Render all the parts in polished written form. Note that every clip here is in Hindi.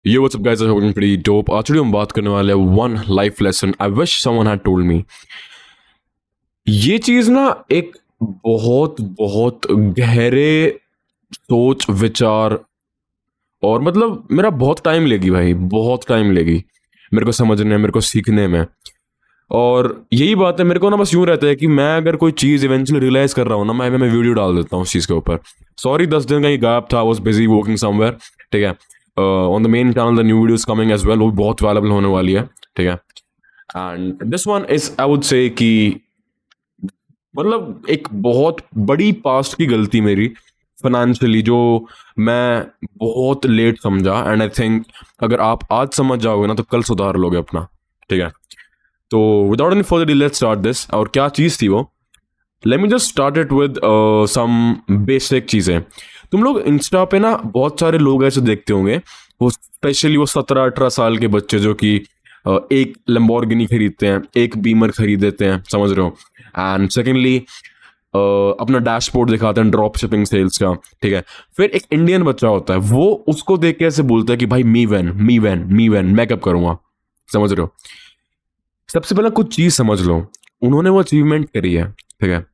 Yo, what's up guys? I'm holding pretty dope. आज हम बात करने वाले हैं one life lesson I wish someone had told me. ये चीज ना एक बहुत बहुत गहरे सोच विचार और मतलब मेरा बहुत टाइम लेगी भाई, बहुत टाइम लेगी मेरे को समझने, मेरे को सीखने में. और यही बात है, मेरे को ना बस यूं रहता है कि मैं अगर कोई चीज़ इवेंचुअली रियलाइज कर रहा हूँ ना, मैं वीडियो डाल देता हूँ उस चीज़ के ऊपर. सॉरी 10 दिन का ही गैप था, I was busy working somewhere. ठीक है. On the main channel the new videos coming as well, वो भी बहुत वैलेबल होने वाली है. ठीक है. And this one is I would say कि मतलब एक बहुत बड़ी पास्ट की गलती मेरी फाइनेंशियली, जो मैं बहुत लेट समझा. एंड आई थिंक अगर आप आज समझ जाओगे ना तो कल सुधार लोगे अपना. ठीक है. तो without any further delay let's start this. और क्या चीज़ थी वो, let me just start it with some basic चीज़ें. तुम लोग इंस्टा पे ना बहुत सारे लोग ऐसे देखते होंगे, वो स्पेशली वो 17-18 साल के बच्चे जो कि एक लंबोर्गिनी खरीदते हैं, एक बीमर खरीद देते हैं, समझ रहे हो. एंड सेकेंडली अपना डैशबोर्ड दिखाते हैं ड्रॉप शिपिंग सेल्स का. ठीक है. फिर एक इंडियन बच्चा होता है, वो उसको देख के ऐसे बोलता है कि भाई मी वैन मैं कब करूँगा. समझ रहे हो. सबसे पहले कुछ चीज समझ लो, उन्होंने वो अचीवमेंट करी है. ठीक है.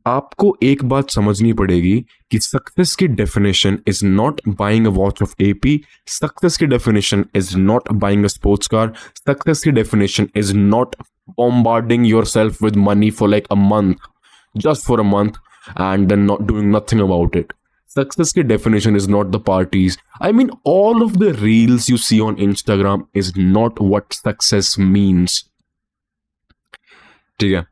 आपको एक बात समझनी पड़ेगी कि सक्सेस की definition is not buying a watch of AP. Success की definition is not buying a sports car. Success की definition is not bombarding yourself with money for like a month, just for a month, and then not doing nothing about it. Success की definition is not the parties. I mean, all of the reels you see on Instagram is not what success means. ठीक है.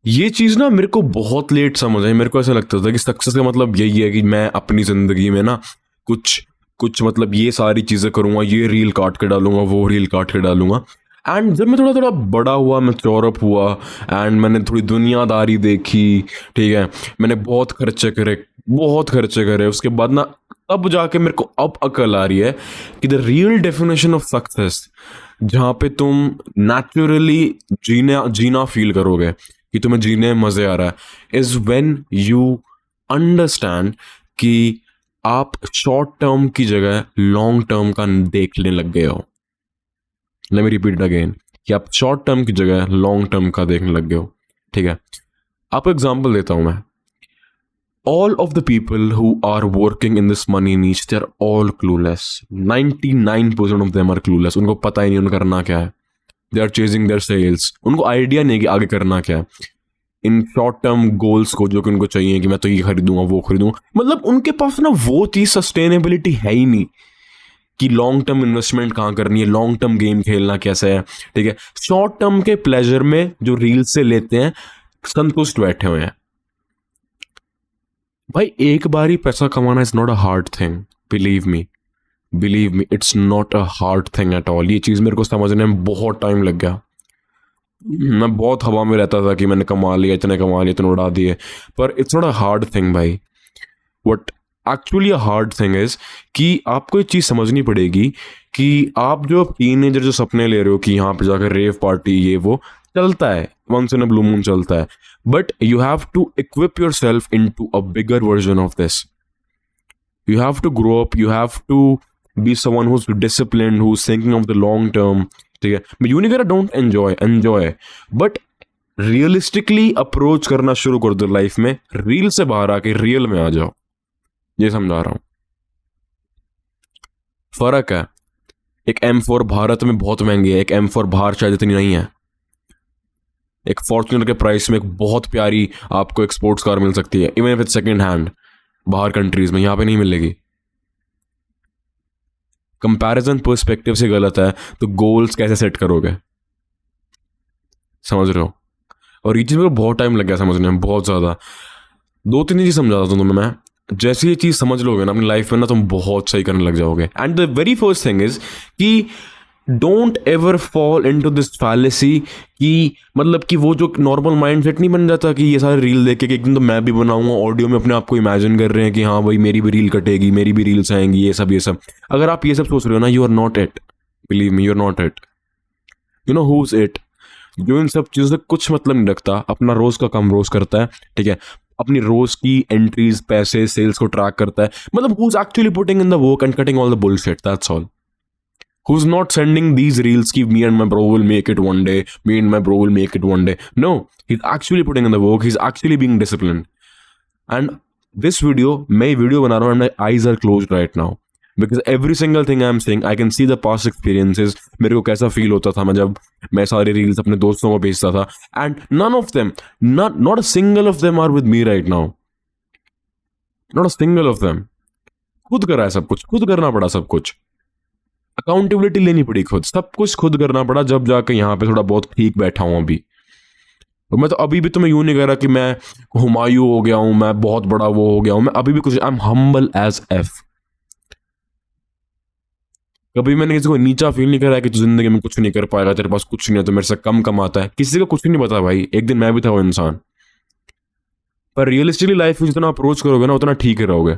ये चीज ना मेरे को बहुत लेट समझ आई. मेरे को ऐसा लगता था कि सक्सेस का मतलब यही है कि मैं अपनी जिंदगी में ना कुछ कुछ मतलब ये सारी चीजें करूंगा, ये रील काट के डालूंगा, वो रील काट के डालूंगा. एंड जब मैं थोड़ा थोड़ा बड़ा हुआ, मैं चौरप हुआ एंड मैंने थोड़ी दुनियादारी देखी. ठीक है. मैंने बहुत खर्चे करे. उसके बाद ना तब जाके मेरे को अब अकल आ रही है कि the real definition of success, जहाँ पे तुम नेचुरली जीना फील करोगे कि तुम्हें जीने में मजे आ रहा है, इज व्हेन यू अंडरस्टैंड कि आप शॉर्ट टर्म की जगह लॉन्ग टर्म का देखने लग गए हो. लेट मी रिपीट अगेन कि आप शॉर्ट टर्म की जगह लॉन्ग टर्म का देखने लग गए हो. ठीक है. आपको एग्जांपल देता हूं मैं. All of the people who are working in this money niche, they're all clueless. 99% of them are clueless. उनको पता ही नहीं उनको करना क्या है. They are chasing their sales. उनको आइडिया नहीं कि आगे करना क्या है. इन शॉर्ट टर्म गोल्स को जो कि उनको चाहिए कि मैं तो ये खरीदूंगा, वो खरीदूंगा, मतलब उनके पास ना वो चीज सस्टेनेबिलिटी है ही नहीं कि लॉन्ग टर्म इन्वेस्टमेंट कहाँ करनी है, लॉन्ग टर्म गेम खेलना कैसे है. ठीक है. शॉर्ट टर्म के प्लेजर में जो रील से लेते हैं, संतुष्ट बैठे हुए हैं. भाई एक बार ही पैसा कमाना is not a hard thing. Believe me it's not a hard thing at all. ये चीज़ मेरे को समझने में बहुत टाइम लग गया. मैं बहुत हवा में रहता था कि मैंने कमा लिया, इतने उड़ा दिए, पर it's not a hard thing भाई. What actually a hard thing is कि आपको एक चीज़ समझनी पड़ेगी कि आप जो टीनेजर जो सपने ले रहे हो कि यहाँ पे जाकर रेव पार्टी ये वो चलता है, once in a blue moon चलता है, but you have to equip yourself into a bigger version of this. You have to grow up, you have to be someone who's disciplined, who's thinking of the long term. ठीक है. मैं यूं नहीं कह रहा don't enjoy, but realistically approach करना शुरू कर दो लाइफ में. रील से बाहर आके रियल में आ जाओ. ये समझा रहा हूं. फर्क है. एक M4 भारत में बहुत महंगी है, एक M4 बाहर शायद इतनी नहीं है. एक फॉर्च्यूनर के प्राइस में एक बहुत प्यारी आपको एक स्पोर्ट्स कार मिल सकती है, even if it's second hand, बाहर कंट्रीज में. यहां पे नहीं मिलेगी. कंपैरिजन पर्सपेक्टिव से गलत है तो गोल्स कैसे सेट करोगे. समझ रहे हो. और ये चीज़ मेरे को बहुत टाइम लग गया समझने में, बहुत ज़्यादा. 2-3 चीज़ समझाता था तुम्हें मैं. जैसे ये चीज़ समझ लोगे ना अपनी लाइफ में ना, तुम बहुत सही करने लग जाओगे. And the very first thing is कि don't ever fall into this fallacy कि मतलब कि वो जो नॉर्मल माइंडसेट नहीं बन जाता कि ये सारे रील देख के एक दिन तो मैं भी बनाऊंगा. ऑडियो में अपने आप को इमेजिन कर रहे हैं कि हाँ भाई मेरी भी रील कटेगी, मेरी भी रील्स आएंगी, ये सब. अगर आप ये सब सोच रहे हो ना, you are not it. Believe me, you are not it. You know who is it. जो इन सब चीज़ों से कुछ मतलब नहीं रखता, अपना रोज का काम रोज करता है. ठीक है. अपनी रोज की एंट्रीज, पैसे, सेल्स को ट्रैक करता है. मतलब who is actually putting in the work and cutting all the bullshit. That's all. who's not sending these reels ki me and my bro will make it one day, me and my bro will make it one day. No, he's actually putting in the work, he's actually being disciplined. And this video, मैं वीडियो बना रहा हूँ and my eyes are closed right now because every single thing I'm saying I can see the past experiences. मेरे को कैसा फील होता था मैं जब मैं सारी रील्स अपने दोस्तों को भेजता था, and none of them, not a single of them are with me right now. Not a single of them. खुद करा है सब कुछ, खुद करना पड़ा सब कुछ, अकाउंटेबिलिटी लेनी पड़ी खुद, सब कुछ खुद करना पड़ा, जब जाके यहाँ पे थोड़ा बहुत ठीक बैठा हूँ अभी। और मैं तो अभी भी तुम्हें यूं नहीं कह रहा कि मैं हुमायूं हो गया हूं, मैं बहुत बड़ा वो हो गया हूं, मैं अभी भी कुछ, I am humble as F. कभी मैंने किसी को नीचा फील नहीं करा कि तू जिंदगी में कुछ नहीं कर पाएगा, तेरे पास कुछ नहीं है, तो मेरे से कम कमाता है, किसी को कुछ नहीं पता भाई, एक दिन मैं भी था वो इंसान। पर रियलिस्टिकली लाइफ को जितना अप्रोच करोगे ना उतना ठीक रहोगे,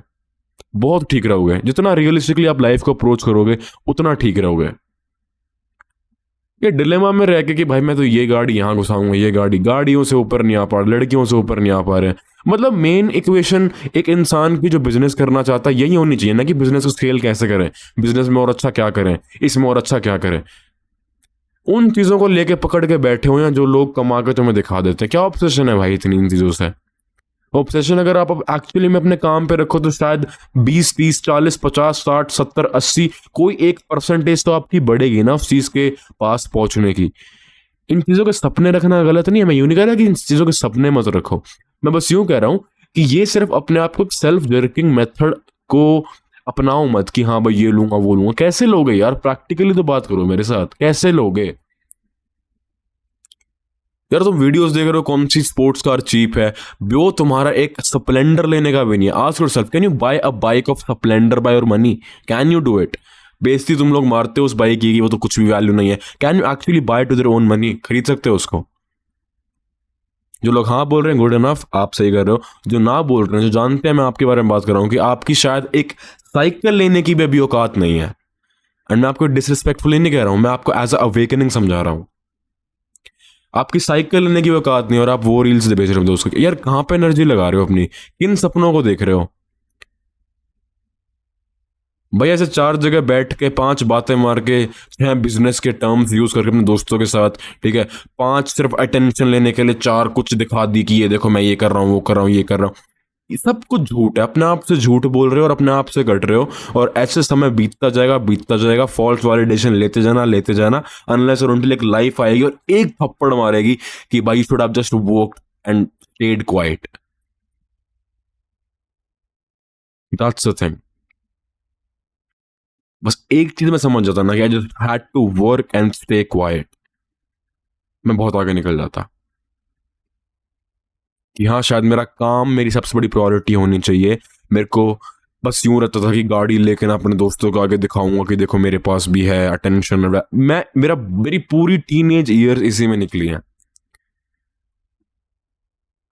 बहुत ठीक रहोगे। जितना रियलिस्टिकली आप लाइफ को अप्रोच करोगे उतना ठीक रहोगे। ये डिलेमा में रह के कि भाई मैं तो ये गाड़ी यहाँ घुसाऊंगा, ये गाड़ियों से ऊपर नहीं आ पा रहे, लड़कियों से ऊपर नहीं आ पा रहे। मतलब मेन इक्वेशन एक इंसान की जो बिजनेस करना चाहता है यही होनी चाहिए ना, कि बिजनेस को स्केल कैसे करें, बिजनेस में और अच्छा क्या करें, इसमें और अच्छा क्या करें। उन चीज़ों को लेके पकड़ के बैठे हुए हैं जो लोग कमा के तुम्हें दिखा देते हैं। क्या ऑब्सेशन है भाई इतनी इन चीज़ों से? ऑब्सेशन अगर आप एक्चुअली में अपने काम पे रखो तो शायद 20, 30, 40, 50, 60, 70, 80 कोई एक परसेंटेज तो आपकी बढ़ेगी ना उस चीज़ के पास पहुंचने की। इन चीज़ों के सपने रखना गलत नहीं है, मैं यूं नहीं कह रहा कि इन चीज़ों के सपने मत रखो, मैं बस यूं कह रहा हूं कि ये सिर्फ अपने आप को सेल्फ जर्किंग मेथड को अपनाओ मत कि हाँ भाई ये लूंगा वो लूंगा। कैसे लोगे यार? प्रैक्टिकली तो बात करो मेरे साथ, कैसे लोगे यार? तुम वीडियोस देख रहे हो कौन सी स्पोर्ट्स कार चीप है, वो तुम्हारा एक स्प्लेंडर लेने का भी नहीं है। Ask yourself, can you buy a bike of Splendor by your money? Can you do it? बेइज्जती तुम लोग मारते हो उस बाइक की, वो तो कुछ भी वैल्यू नहीं है। Can you actually buy to their own money? खरीद सकते हो उसको? जो लोग हाँ बोल रहे हैं गुड इनफ, आप सही कर रहे हो। जो ना बोल रहे हैं, जो जानते हैं मैं आपके बारे में बात कर रहा हूँ कि आपकी शायद एक साइकिल लेने की भी अभी औकात नहीं है। एंड मैं आपको डिसरिस्पेक्टफुली नहीं कह रहा हूँ, मैं आपको एज अ अवेकनिंग समझा रहा हूँ। आपकी साइकिल लेने की औकात नहीं और आप वो रील्स बेच रहे हो दोस्तों यार। कहाँ पे एनर्जी लगा रहे हो अपनी? किन सपनों को देख रहे हो भाई? ऐसे 4 जगह बैठ के 5 बातें मार के 6 बिजनेस के टर्म्स यूज करके अपने दोस्तों के साथ, ठीक है, 5 सिर्फ अटेंशन लेने के लिए 4 कुछ दिखा दी कि ये देखो मैं ये कर रहा हूँ, वो कर रहा हूँ, ये कर रहा हूँ। ये सब कुछ झूठ है, अपने आप से झूठ बोल रहे हो और अपने आप से कट रहे हो। और ऐसे समय बीतता जाएगा, फॉल्स वैलिडेशन लेते जाना अनलेस और उनटिल एक लाइफ आएगी और एक थप्पड़ मारेगी कि भाई should have just worked and stayed quiet. That's the thing. बस एक चीज मैं समझ जाता ना कि I just had to work and stay quiet, मैं बहुत आगे निकल जाता। कि हाँ शायद मेरा काम मेरी सबसे बड़ी प्रायोरिटी होनी चाहिए। मेरे को बस यूं रहता था कि गाड़ी लेके ना अपने दोस्तों को आगे दिखाऊंगा कि देखो मेरे पास भी है अटेंशन। मेरी पूरी टीनेज ईयर्स इसी में निकली हैं।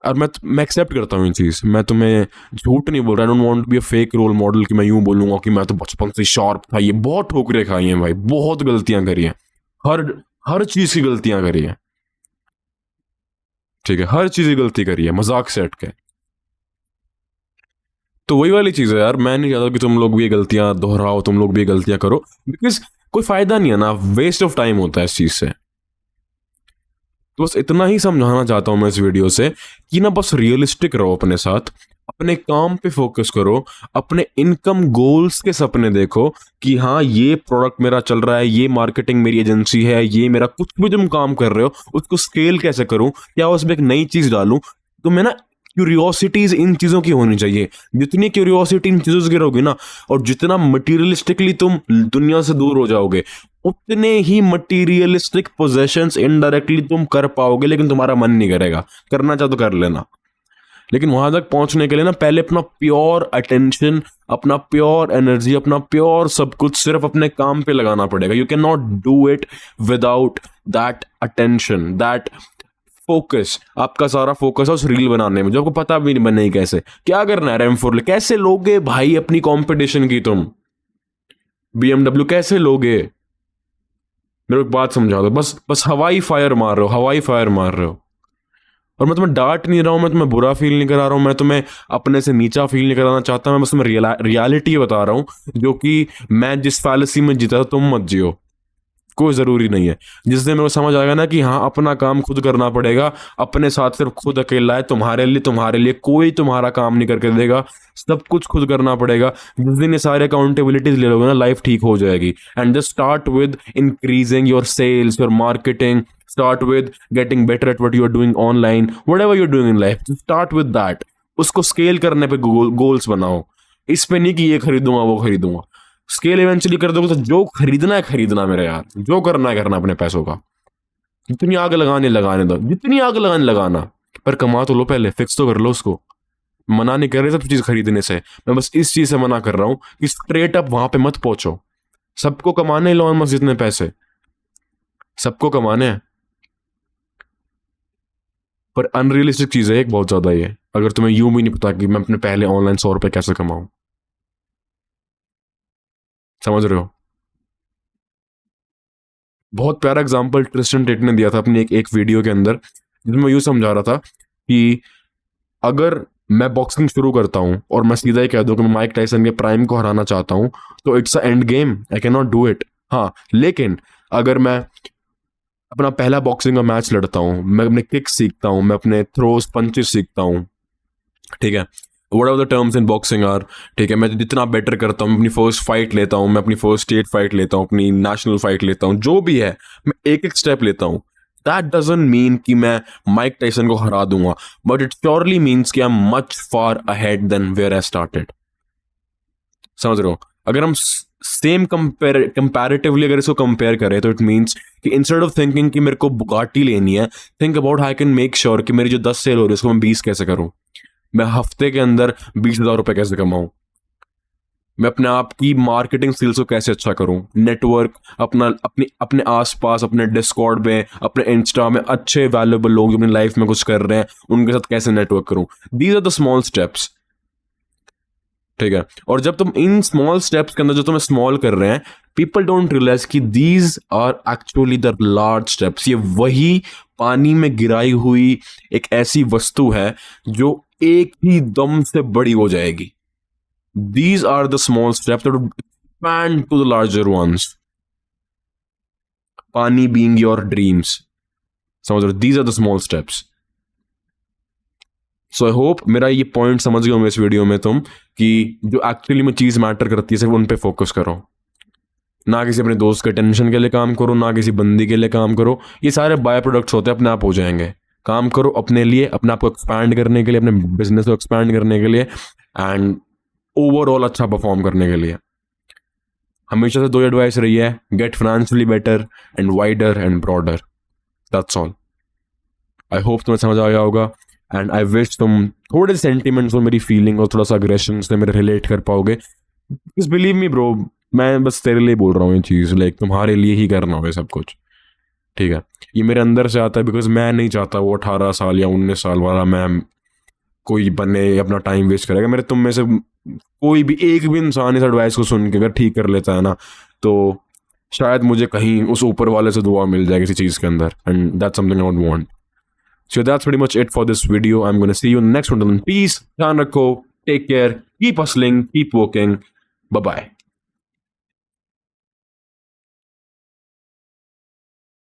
और मैं एक्सेप्ट करता हूँ इन चीज़, मैं तुम्हें झूठ नहीं बोल रहा। I don't want to be a fake role model कि मैं यूं बोलूंगा कि मैं तो बचपन से शार्प था। ये बहुत ठोकरें खाई हैं भाई, बहुत गलतियां करी हैं, हर चीज़ की गलतियां करी हैं, ठीक है, हर चीज़ की गलती करी है मजाक से हट के। तो वही वाली चीज़ है यार, मैं नहीं चाहता कि तुम लोग भी ये गलतियां दोहराओ, तुम लोग भी ये गलतियां करो, बिकॉज कोई फायदा नहीं है ना, वेस्ट ऑफ टाइम होता है इस चीज़ से। तो बस इतना ही समझाना चाहता हूं मैं इस वीडियो से कि ना बस रियलिस्टिक रहो अपने साथ, अपने काम पे फोकस करो, अपने इनकम गोल्स के सपने देखो कि हाँ ये प्रोडक्ट मेरा चल रहा है, ये मार्केटिंग मेरी एजेंसी है, ये मेरा कुछ भी तुम काम कर रहे हो उसको स्केल कैसे करूं, क्या उसमें एक नई चीज डालूं। तो मैं ना क्यूरियोसिटीज इन चीजों की होनी चाहिए। जितनी क्यूरियोसिटी इन चीजों से गिरोगी ना, और जितना मटीरियलिस्टिकली तुम दुनिया से दूर हो जाओगे, उतने ही मटीरियलिस्टिक पोजेशंस इनडायरेक्टली तुम कर पाओगे, लेकिन तुम्हारा मन नहीं करेगा। करना चाहो तो कर लेना, लेकिन वहां तक पहुंचने के लिए ना पहले अपना प्योर अटेंशन, अपना प्योर एनर्जी, अपना प्योर सब कुछ सिर्फ अपने काम पे लगाना पड़ेगा। You can not do it without that attention, that focus. आपका सारा फोकस है उस रील बनाने में जो आपको पता भी नहीं बनेगी कैसे। क्या करना है रैम4 कैसे लोगे भाई अपनी कंपटीशन की? तुम BMW कैसे लोगे? मेरे को एक बात समझा दो, बस हवाई फायर मार रहे हो। और मैं तुम्हें डांट नहीं रहा हूं, मैं तुम्हें बुरा फील नहीं करा रहा हूं, मैं तुम्हें अपने से नीचा फील नहीं कराना चाहता। मैं बस तुम्हें रियलिटी बता रहा हूं, जो कि मैं जिस फैलेसी में जीता था तुम मत जियो। कोई ज़रूरी नहीं है। जिस दिन मेरे को समझ आएगा ना कि हाँ अपना काम खुद करना पड़ेगा, अपने साथ सिर्फ खुद अकेला है, तुम्हारे लिए कोई तुम्हारा काम नहीं करके देगा, सब कुछ खुद करना पड़ेगा, जिस दिन ये सारे अकाउंटेबिलिटीज ले लोगे ना, लाइफ ठीक हो जाएगी। And just start with increasing your sales, your marketing, start with getting better at what you are doing online, whatever you're doing in life, just start with that। उसको स्केल करने पे गोल्स बनाओ, इस पे नहीं कि ये खरीदूंगा वो खरीदूंगा। स्केल इवेंचुअली कर दोगे तो जो खरीदना है खरीदना मेरे यार, जो करना है करना अपने पैसों का। जितनी आग लगाने दो, जितनी आग लगाना, पर कमा तो लो पहले, फिक्स तो कर लो उसको। मना नहीं कर रहे सब चीज खरीदने से, मैं बस इस चीज से मना कर रहा हूं कि स्ट्रेट अप वहां पे मत पहुंचो। सबको कमाने लो मस्त जितने पैसे, सबको कमाने हैं, पर अनरियलिस्टिक चीज है एक बहुत ज्यादा ये। अगर तुम्हें यूं भी नहीं पता कि मैं अपने पहले ऑनलाइन 100 रुपए कैसे कमाऊं, समझ रहे हो? बहुत प्यारा एग्जांपल ट्रिस्टन टेट ने दिया था अपनी एक वीडियो के अंदर, जिसमें मैं यूं समझा रहा था कि अगर मैं बॉक्सिंग शुरू करता हूं और मैं सीधा ही कह दूं कि मैं माइक टाइसन के प्राइम को हराना चाहता हूं, तो it's a end game, I can not do it. हाँ, लेकिन अगर मैं अपना पहला बॉक्सिंग का मैच लड़ता हूँ, मैं अपने किक सीखता हूँ, मैं अपने थ्रोज पंचेस सीखता हूँ, ठीक है, whatever the terms in boxing are, ठीक है, मैं जितना बेटर करता हूँ, अपनी फर्स्ट फाइट लेता हूँ, मैं अपनी फर्स्ट स्टेट फाइट लेता हूँ, अपनी नेशनल फाइट लेता हूँ, जो भी है मैं एक एक स्टेप लेता हूँ। दैट डजंट मीन कि मैं माइक टाइसन को हरा दूंगा, बट इट श्योरली मीन्स कि I am much far ahead than where I started. समझ रहे हो? अगर हम सेम कंपैरेटिवली अगर इसको कंपेयर करें तो इट मीन्स कि इंस्टेड ऑफ थिंकिंग कि मेरे को बुगाटी लेनी है, think about how I can make sure कि मेरी जो 10 सेल हो रही है उसको मैं 20 कैसे करूं, मैं हफ्ते के अंदर 20,000 रुपए कैसे कमाऊं, मैं अपने आप की मार्केटिंग स्किल्स को कैसे अच्छा करूं, नेटवर्क अपने आसपास, अपने डिस्कॉर्ड में, अपने इंस्टा में अच्छे वैल्यूएबल लोग जो अपनी लाइफ में कुछ कर रहे हैं उनके साथ कैसे नेटवर्क करूं। These are the small steps, ठीक है। और जब तुम इन स्मॉल स्टेप्स के अंदर जो तुम्हें स्मॉल कर रहे हैं, पीपल डोंट रियलाइज कि these are actually the large steps. ये वही पानी में गिराई हुई एक ऐसी वस्तु है जो एक ही दम से बड़ी हो जाएगी। These are the small steps that would expand to the larger ones. Pani being your dreams, समझ रहे हो? These are the small steps. So I hope मेरा ये पॉइंट समझ गए होंगे इस वीडियो में तुम, कि जो एक्चुअली में चीज मैटर करती है सिर्फ उन पे फोकस करो, ना किसी अपने दोस्त के टेंशन के लिए काम करो, ना किसी बंदी के लिए काम करो। ये सारे बाय प्रोडक्ट्स होते हैं, अपने आप हो जाएंगे। काम करो अपने लिए, अपने आप को एक्सपैंड करने के लिए, अपने बिजनेस को एक्सपैंड करने के लिए, एंड ओवरऑल अच्छा परफॉर्म करने के लिए। हमेशा से 2 एडवाइस रही है, get financially better and wider and broader. That's all. I hope तुम्हें समझ आया होगा, एंड आई विश तुम थोड़े सेंटिमेंट्स और मेरी फीलिंग और थोड़ा सा अग्रेशन से मेरे रिलेट कर पाओगे। बिकॉज बिलीव मी ब्रो, मैं बस तेरे लिए बोल रहा हूँ ये चीज़, लाइक तुम्हारे लिए ही करना होगा सब कुछ, ठीक है। ये मेरे अंदर से आता है, बिकॉज मैं नहीं चाहता वो 18 साल या 19 साल वाला मैं कोई बने अपना टाइम वेस्ट करेगा। मेरे तुम में से कोई भी एक भी इंसान इस एडवाइस को सुन के अगर ठीक कर लेता है ना, तो शायद मुझे कहीं उस ऊपर वाले से दुआ मिल जाए किसी चीज़ के अंदर, and that's something I would want. So that's pretty much it for this video. I'm going to see you in the next one. Peace, ध्यान रखो, take care, keep hustling, keep working. Bye-bye.